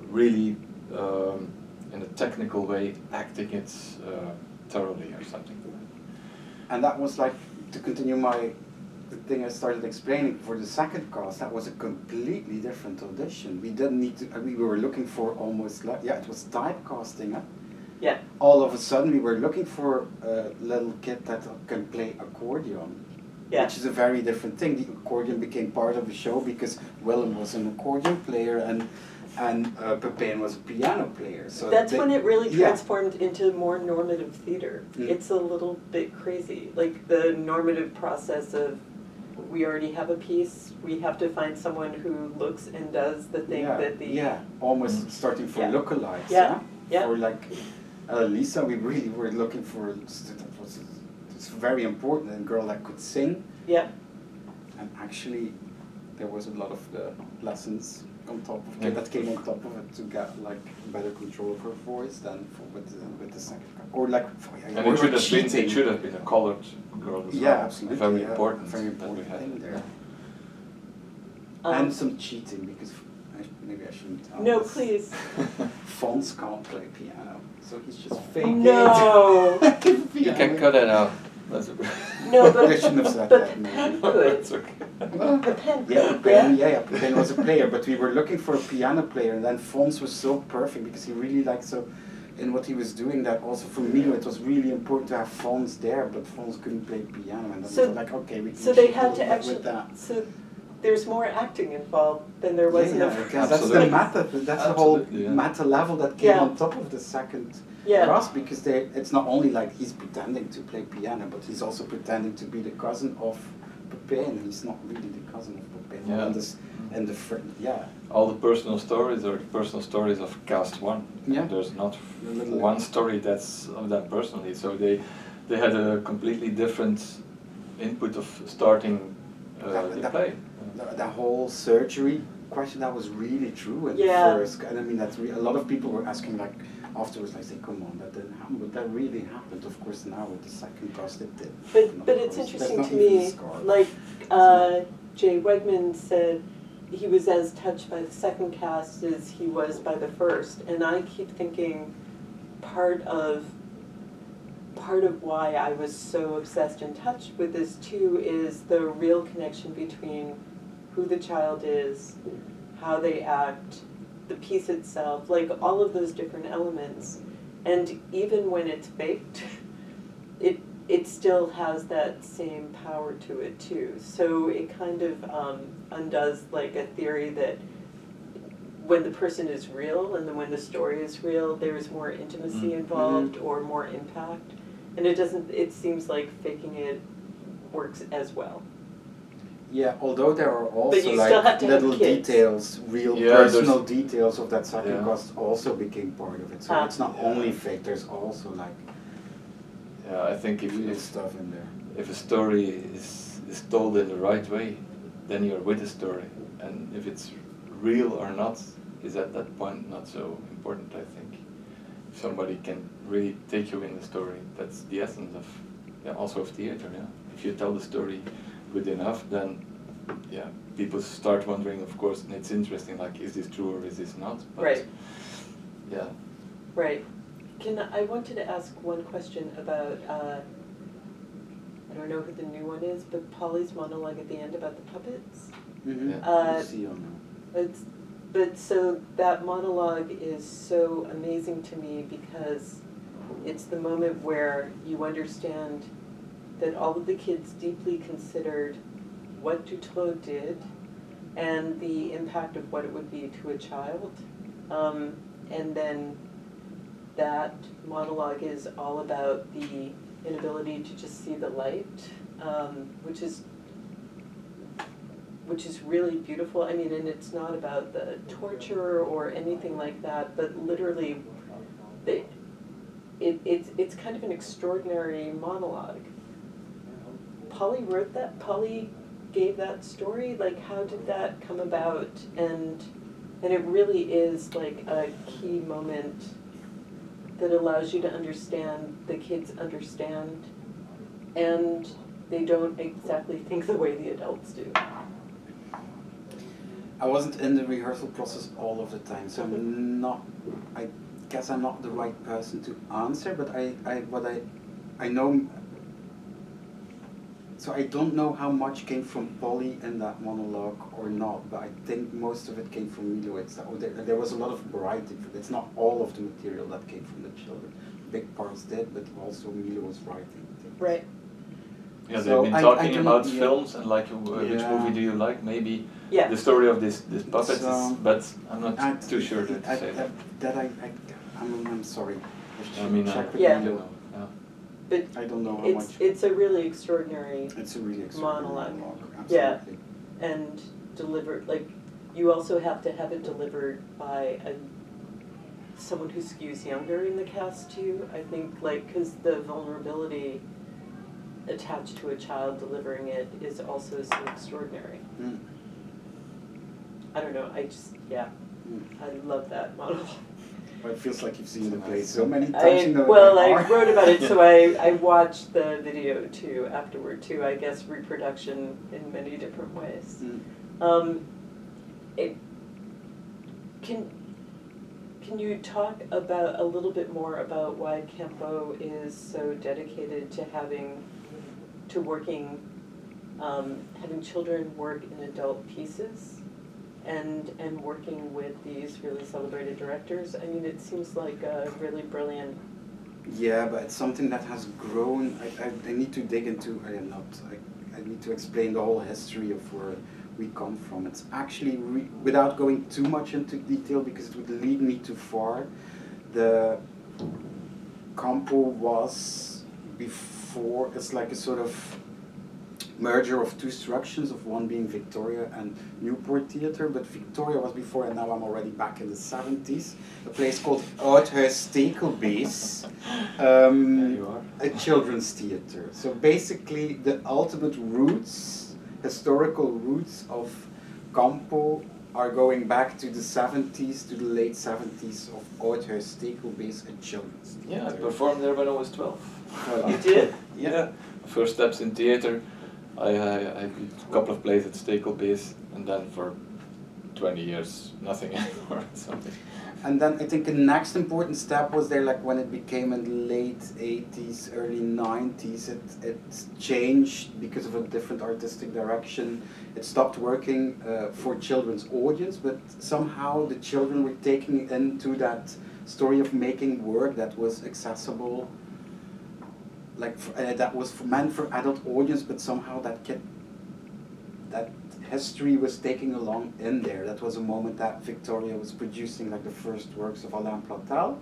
really, in a technical way, acting it thoroughly or something. And that was like, to continue the thing I started explaining for the second cast, that was a completely different audition. We didn't need to, we were looking for almost like, it was typecasting. Huh? Yeah. All of a sudden we were looking for a little kid that can play accordion, which is a very different thing. The accordion became part of the show because Willem was an accordion player and Pepin was a piano player. So that's when it really transformed into more normative theater. It's a little bit crazy, like the normative process of, we already have a piece, we have to find someone who looks and does the thing that the... almost starting for lookalikes. For like Lisa, we really were looking for, it's very important, a girl that could sing. Yeah. And actually, there was a lot of the lessons on top of it, that came on top of it to get like better control of her voice than with the second cut. Or like and it should have been a colored girl as well. Absolutely. Very yeah, important. Very important thing there. Yeah. And some cheating because maybe I shouldn't tell No, this. please. Fons can't play piano, so he's just faking No. You can cut it out. That's okay. No, but I shouldn't have said but that, maybe. Pen could. It's okay. Pen Yeah, could. Pen was a player, but we were looking for a piano player, and then Fons was so perfect because he really liked so. In what he was doing, that also for Milo, it was really important to have Fons there, but Fons couldn't play piano, and then we were like, okay, we can. So they had to with actually. that. So there's more acting involved than there was in the because first. that's the meta. That's the whole meta level that came on top of the second class, because it's not only like he's pretending to play piano, but he's also pretending to be the cousin of Pepin. He's not really the cousin of Pepin. And all the personal stories are the personal stories of cast one. Yeah. There's not one story that's of that personally. So they had a completely different input of starting the play. The whole surgery question, that was really true at first. And I mean, a lot of people were asking like afterwards, like, say, come on, that didn't happen, but that really happened. Of course, now with the second cast, it did. But it's interesting to me, like Jay Wegman said, he was as touched by the second cast as he was by the first, and I keep thinking part of why I was so obsessed and touched with this too is the real connection between who the child is, how they act, the piece itself, like all of those different elements, and even when it's faked, it still has that same power to it too. So it kind of undoes like a theory that when the person is real and then when the story is real, there's more intimacy involved or more impact. And it doesn't, it seems like faking it works as well. Yeah, although there are also like little details, real personal details of that second cast also became part of it. So it's not only fake, there's also like I think if stuff in there. If a story is told in the right way, then you're with the story. And if it's real or not is at that point not so important, I think. If somebody can really take you in the story, that's the essence of also of theater, If you tell the story good enough, then people start wondering, of course, and it's interesting, like, is this true or is this not? But, right. Yeah. Right. I wanted to ask one question about, I don't know who the new one is, but Polly's monologue at the end about the puppets. But so that monologue is so amazing to me because it's the moment where you understand that all of the kids deeply considered what Dutroux did and the impact of what it would be to a child. And then that monologue is all about the inability to just see the light, which is really beautiful. I mean, and it's not about the torture or anything like that, but literally, it's kind of an extraordinary monologue. Polly wrote that. Polly gave that story. Like, how did that come about? And it really is like a key moment that allows you to understand the kids understand, and they don't exactly think the way the adults do. I wasn't in the rehearsal process all of the time, so I guess I'm not the right person to answer, but I know, so I don't know how much came from Polly in that monologue or not, but I think most of it came from Milo. There was a lot of variety. It's not all of the material that came from the children. Big parts did, but also Milo was writing things. Right. Yeah, so they've been talking about films and like which movie do you like? Maybe the story of this puppet, but I'm not too sure to say that. I'm sorry. I mean, But I don't know how much. It's a really extraordinary. It's a really extraordinary monologue. Absolutely. Yeah, and delivered like you also have to have it delivered by someone who skews younger in the cast too. I think because the vulnerability attached to a child delivering it is also so extraordinary. I don't know, I love that model. Well, it feels like you've seen the play so many times. Well, I wrote about it, so I watched the video too afterward too. I guess reproduction in many different ways. Can you talk about a little bit more about why CAMPO is so dedicated to having children work in adult pieces? And working with these really celebrated directors? I mean, it seems like a really brilliant... Yeah, but it's something that has grown. I need to dig into, I need to explain the whole history of where we come from. It's actually, without going too much into detail, because it would lead me too far, the CAMPO was before, it's like a sort of merger of two structures, of one being Victoria and Newport Theatre, but Victoria was before, and now I'm already back in the 70s. A place called Oudhuis Stekelbees, a children's theatre. So basically the ultimate roots, historical roots of CAMPO are going back to the 70s, to the late 70s of Oudhuis Stekelbees, a children's theatre. Yeah, I performed there when I was 12. You did? Yeah. First steps in theatre. I did a couple of plays at Stekelbees, and then for 20 years, nothing anymore. Something. And then I think the next important step was there, like when it became in the late 80s, early 90s, it changed because of a different artistic direction. It stopped working for children's audience, but somehow the children were taking into that story of making work that was accessible, like that was meant for adult audience, but somehow that history was taking along in there. That was a moment that Victoria was producing like the first works of Alain Platel,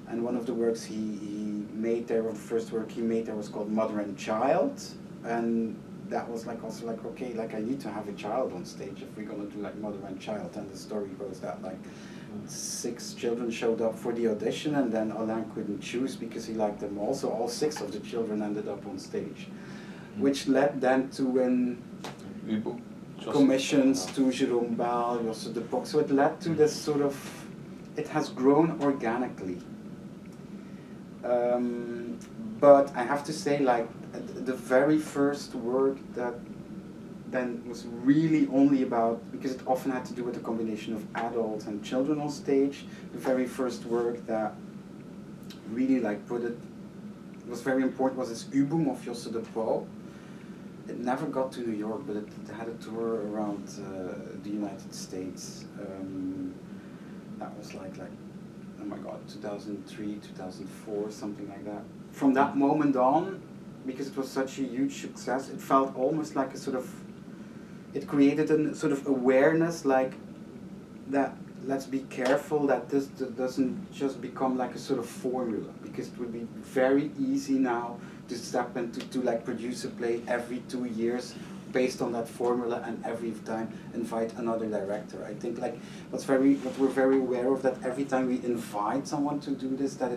and one of the works he made there, the first work he made there was called Mother and Child, and that was like also like, okay, like I need to have a child on stage if we're gonna do like Mother and Child. And the story goes that like 6 children showed up for the audition, and then Alain couldn't choose because he liked them all, so all 6 of the children ended up on stage, which led then to commissions to Jerome Bell, Josse de Pock. So it led to this sort of, it has grown organically. But I have to say, like, the very first work that then was really only about, because it often had to do with a combination of adults and children on stage, the very first work that really like put it, was very important was this Übung of Josse de Pock. It never got to New York, but it had a tour around the United States. That was like, oh my God, 2003, 2004, something like that. From that moment on, because it was such a huge success, it felt almost like a sort of, it created a sort of awareness, like that, let's be careful that this doesn't just become like a sort of formula, because it would be very easy now to step into to like produce a play every 2 years based on that formula, and every time invite another director. I think like what we're very aware of, that every time we invite someone to do this, that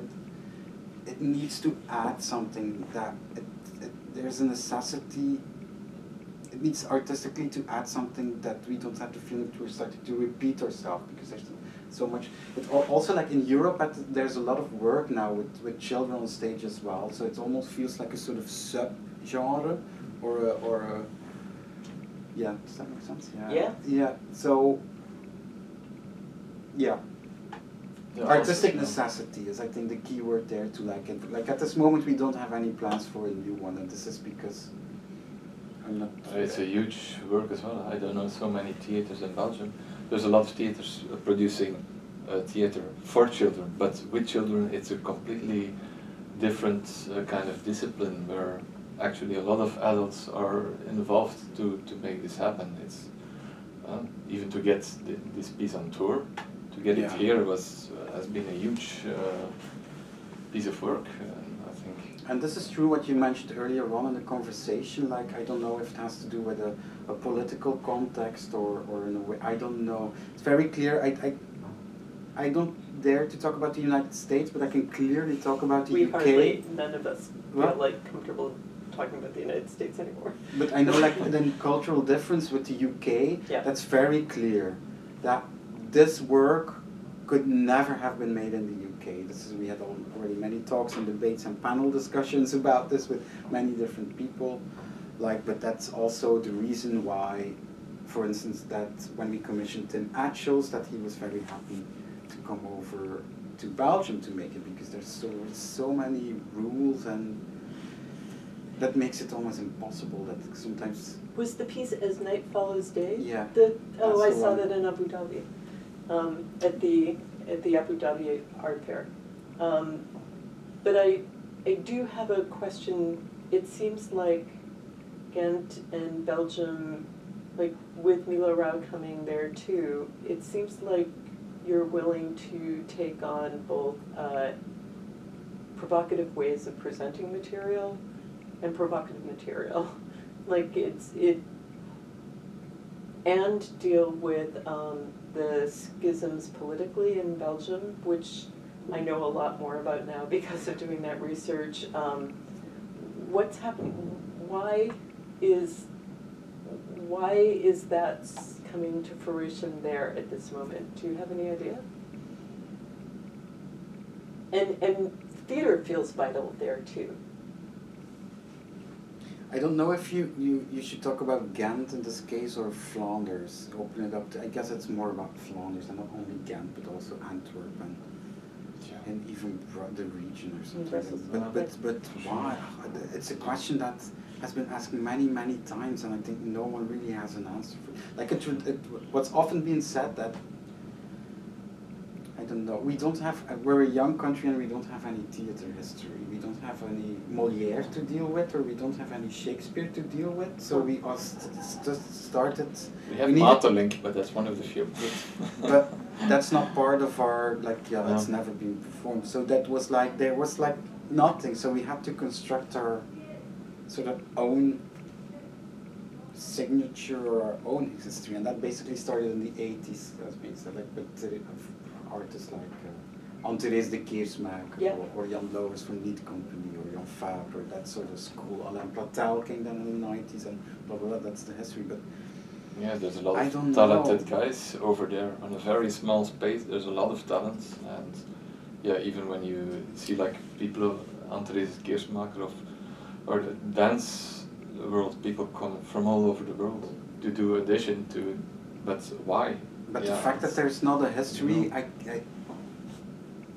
it needs to add something, that there's a necessity. It needs artistically to add something that we don't have to feel that we're starting to repeat ourselves, because there's so much. It also, like in Europe, there's a lot of work now with children on stage as well. So it almost feels like a sort of sub-genre, or a yeah. Does that make sense? Yeah. Yeah. Yeah. So yeah. Artistic necessity is, I think, the key word there to like it. Like at this moment, we don't have any plans for a new one, and this is because I'm not. It's a huge work as well. I don't know so many theatres in Belgium. There's a lot of theatres producing theatre for children, but with children it's a completely different kind of discipline, where actually a lot of adults are involved to make this happen. It's even to get this piece on tour, to get it here has been a huge piece of work, I think. And this is true what you mentioned earlier on in the conversation, like I don't know if it has to do with a political context or in a way, I don't know. It's very clear, I don't dare to talk about the United States, but I can clearly talk about the UK. None of us feel like comfortable talking about the United States anymore. But I know like the cultural difference with the UK, that's very clear. that this work could never have been made in the UK. We had already many talks and debates and panel discussions about this with many different people. But that's also the reason why, for instance, that when we commissioned Tim Atchells, that he was very happy to come over to Belgium to make it, because there's so many rules, and that makes it almost impossible. That sometimes. Was the piece As Night Follows Day? Yeah. I saw that in Abu Dhabi, at the Abu Dhabi Art Fair. But I do have a question. It seems like Ghent and Belgium, like with Milo Rau coming there too, it seems like you're willing to take on both provocative ways of presenting material and provocative material. And deal with the schisms politically in Belgium, which I know a lot more about now because of doing that research. What's happening? Why is that coming to fruition there at this moment? Do you have any idea? And theater feels vital there too. I don't know if you should talk about Ghent in this case or Flanders. Open it up. I guess it's more about Flanders, and not only Ghent but also Antwerp and even the region or something. But why? It's a question that has been asked many times, and I think no one really has an answer for it. What's often been said that, I don't know, we're a young country and we don't have any theater history. We don't have any Molière to deal with, or we don't have any Shakespeare to deal with, so we just started. We have Materlink, but that's one of the few. But that's not part of our, it's never been performed. So that was there was nothing, so we had to construct our sort of own signature or our own history, and that basically started in the 80s, as being said, with artists like Anne-Therese de Keersmaker or Jan Lovers from Lead Company or Jan Faber, that sort of school. Alain Platel came down in the 90s and blah blah blah, that's the history. But yeah, there's a lot of talented guys over there on a very small space. There's a lot of talents, and yeah, even when you see people, Anne-Therese Keersmaker or the dance world, people come from all over the world to do audition to, but why? But the fact that there's not a history,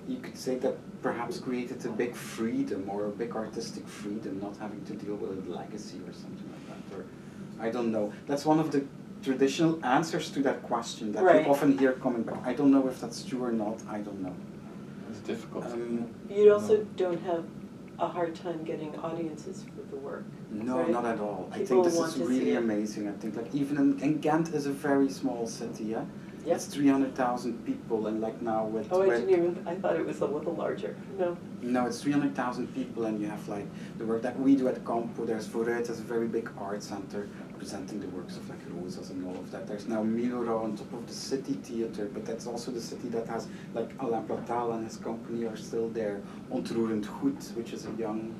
you could say that perhaps created a big freedom, or a big artistic freedom, not having to deal with a legacy or something like that. Or I don't know. That's one of the traditional answers to that question that you often hear coming back. I don't know if that's true or not. I don't know. It's difficult. You also don't have a hard time getting audiences for the work. No, right? not at all. People I think this is really amazing. I think even in Ghent is a very small city, yeah? Yep. It's 300,000 people, and now with... I thought it was a little larger. No. No, it's 300,000 people, and you have the work that we do at CAMPO. There's Vooruit, as a very big art center presenting the works of Rosas and all of that. There's now Milo on top of the city theater, but that's also the city that has Alain Platel and his company are still there. Ontroerend Goed, which is a young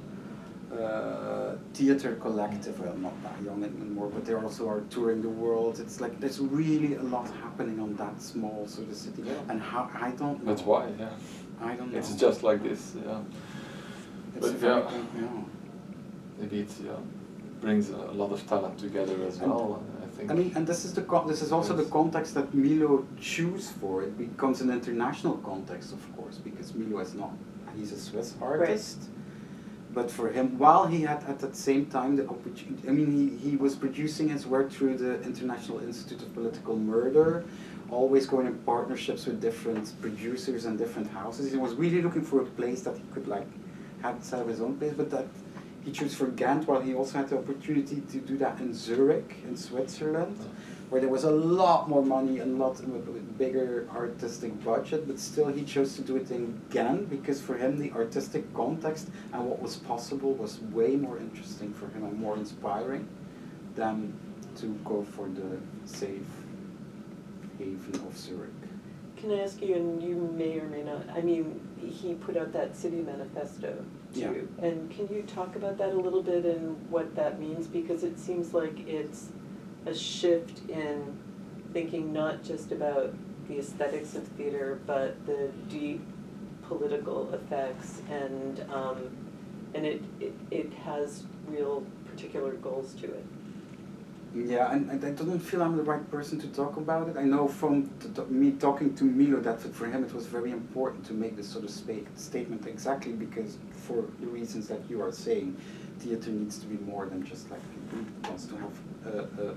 theater collective, well, not that young anymore, but they also are touring the world. It's there's really a lot happening on that small sort of city, and how I don't know. That's why, yeah. I don't know. It's just like this, yeah. It's but maybe it brings a lot of talent together as well. I think. I mean, and this is also the context that Milo choose for. It becomes an international context, of course, because Milo is not. He's a Swiss artist. Right. But for him, while he had at that same time the opportunity, I mean, he was producing his work through the International Institute of Political Murder, always going in partnerships with different producers and different houses. He was really looking for a place that he could set up his own place, but that he chose for Ghent, while he also had the opportunity to do that in Zurich, in Switzerland, where there was a lot more money and a lot bigger artistic budget, but still he chose to do it in Ghent, because for him the artistic context and what was possible was way more interesting for him and more inspiring than to go for the safe haven of Zurich. Can I ask you, and you may or may not, I mean, he put out that city manifesto too, and can you talk about that a little bit and what that means? Because it seems like it's a shift in thinking not just about the aesthetics of theater, but the deep political effects, and it has real particular goals to it. Yeah, and I don't feel I'm the right person to talk about it. I know from me talking to Milo that for him it was very important to make this sort of statement, exactly because for the reasons that you are saying, theater needs to be more than just like, it wants to have a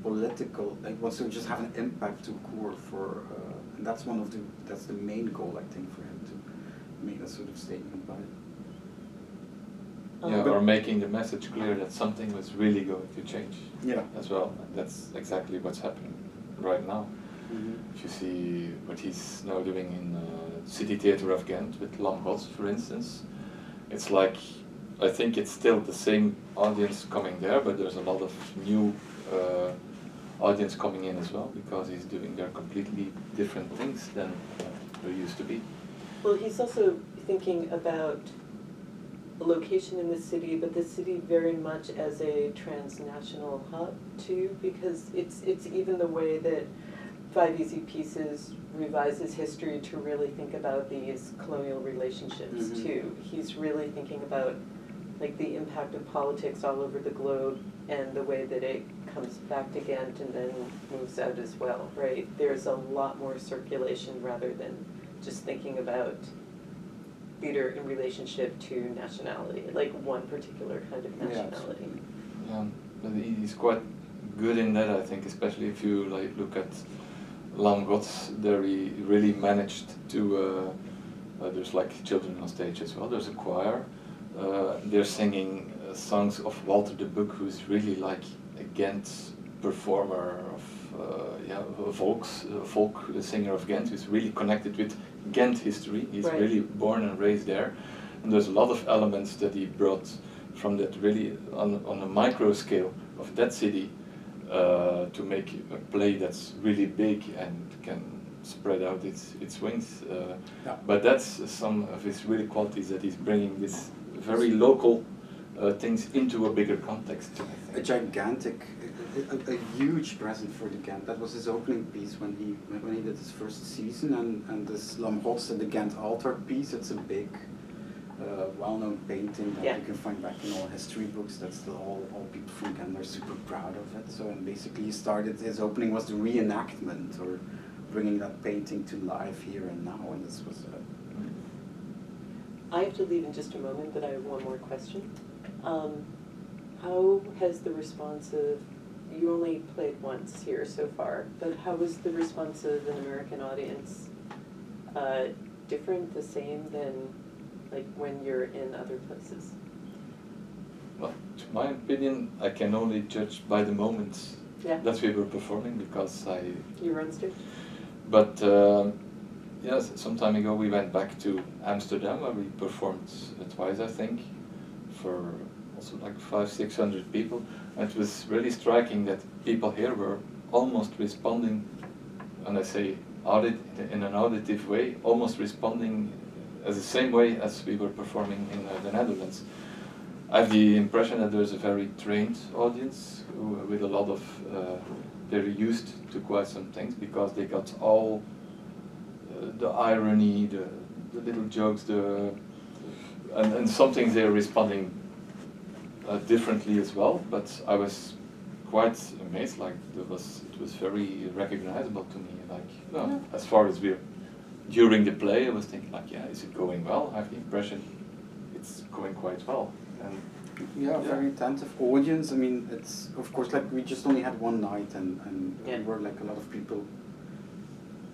political, it wants to just have an impact to core for, and that's that's the main goal, I think, for him, to make that sort of statement by it. Yeah, or making the message clear that something was really going to change. Yeah. As well. And that's exactly what's happening right now. Mm-hmm. If you see what he's now doing in City Theatre of Ghent with Lamgots, for instance, it's like, I think it's still the same audience coming there, but there's a lot of new audience coming in as well, because he's doing there completely different things than there used to be. Well, he's also thinking about a location in the city, but the city very much as a transnational hub too, because it's even the way that 5 Easy Pieces revises history to really think about these colonial relationships too. He's really thinking about like the impact of politics all over the globe and the way that it comes back to Ghent and then moves out as well, right? There's a lot more circulation rather than just thinking about theater in relationship to nationality, like one particular kind of nationality. Yeah, but he's quite good in that, I think, especially if you like look at Lamgots. There he really managed to. There's like children on stage as well. There's a choir. They're singing songs of Walter de Buc, who's really like a Ghent performer of folk singer of Ghent, who's really connected with Ghent history. He's really born and raised there, and there's a lot of elements that he brought from that really on a micro scale of that city to make a play that's really big and can spread out its wings. But that's some of his really qualities, that he's bringing this very local things into a bigger context. A gigantic, a huge present for the Ghent. That was his opening piece when he did his first season, and this Lamgots and the Ghent altar piece. It's a big, well-known painting that you can find back in all history books. That's still all people from Ghent are super proud of it. So, and basically, his opening was the reenactment, or bringing that painting to life here and now. And this was. I have to leave in just a moment, but I have one more question. How has the response of, you only played once here so far, but how was the response of an American audience different, the same than like when you're in other places? Well, to my opinion, I can only judge by the moment that we were performing, because You were on stage? But yes, some time ago we went back to Amsterdam, where we performed twice, I think, for also like 500-600 people. And it was really striking that people here were almost responding, and I say in an auditive way, almost responding as the same way as we were performing in the Netherlands. I have the impression that there's a very trained audience with a lot of, they're used to quite some things, because they got all the irony, the little jokes, and some things they're responding differently as well. But I was quite amazed. Like it was very recognizable to me. Like as far as we're during the play, I was thinking like, is it going well? I have the impression it's going quite well. And very attentive audience. I mean, it's of course like we just only had one night, and there were like a lot of people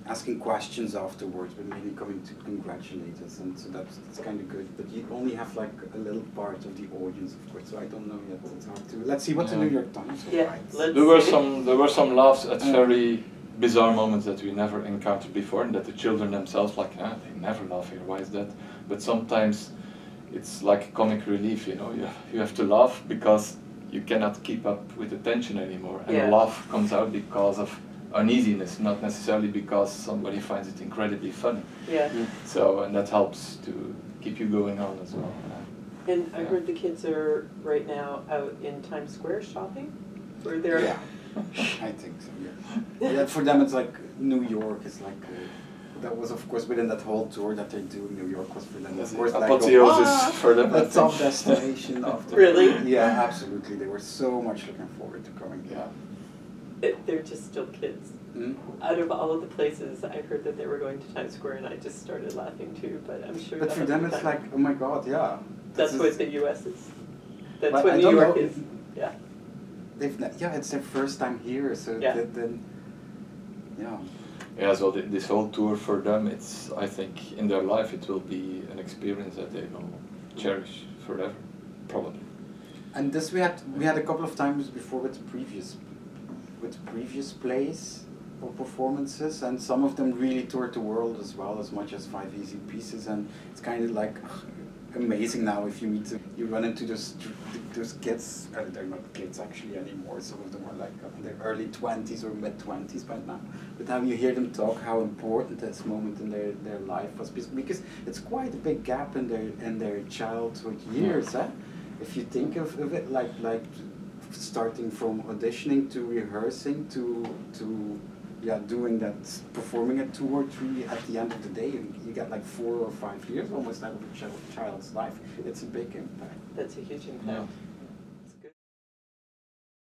asking questions afterwards, but mainly coming to congratulate us, and so that's kind of good. But you only have like a little part of the audience, of course. So I don't know yet. It's hard to. Let's see what the New York Times will write. There were some laughs at very bizarre moments that we never encountered before, and that the children themselves like, they never laugh here. Why is that? But sometimes it's like comic relief, you know. You have to laugh because you cannot keep up with the tension anymore, and the laugh comes out because of uneasiness, not necessarily because somebody finds it incredibly funny. So, and that helps to keep you going on as well. And I heard the kids are right now out in Times Square shopping, or they're I think so. Yeah. Yeah. For them, it's like New York is like. That was, of course, within that whole tour that they're doing. New York was for them, of course, like apotheosis for them. a top destination after. Really? Yeah, absolutely. They were so much looking forward to coming there. They're just still kids. Mm? Out of all of the places, I heard that they were going to Times Square, and I just started laughing too. But I'm sure. But for them, it's like, oh my God, yeah. That's what the U.S. is. That's Well, what I New don't York know. is. Yeah. Yeah, it's their first time here, so Yeah. then, yeah. Yeah, so this whole tour for them, it's, I think, in their life it will be an experience that they will cherish forever, probably. And this we had a couple of times before with previous plays or performances, and some of them really toured the world as well, as much as 5 Easy Pieces, and it's kind of like amazing now if you run into those kids. They're not kids actually anymore. Some of them are like in their early 20s or mid 20s by now. But now you hear them talk how important this moment in their life was, because it's quite a big gap in their childhood years. If you think of it like starting from auditioning to rehearsing to doing that, performing it 2 or 3 at the end of the day, you get like 4 or 5 years almost out of a child's life. It's a big impact. That's a huge impact. Yeah.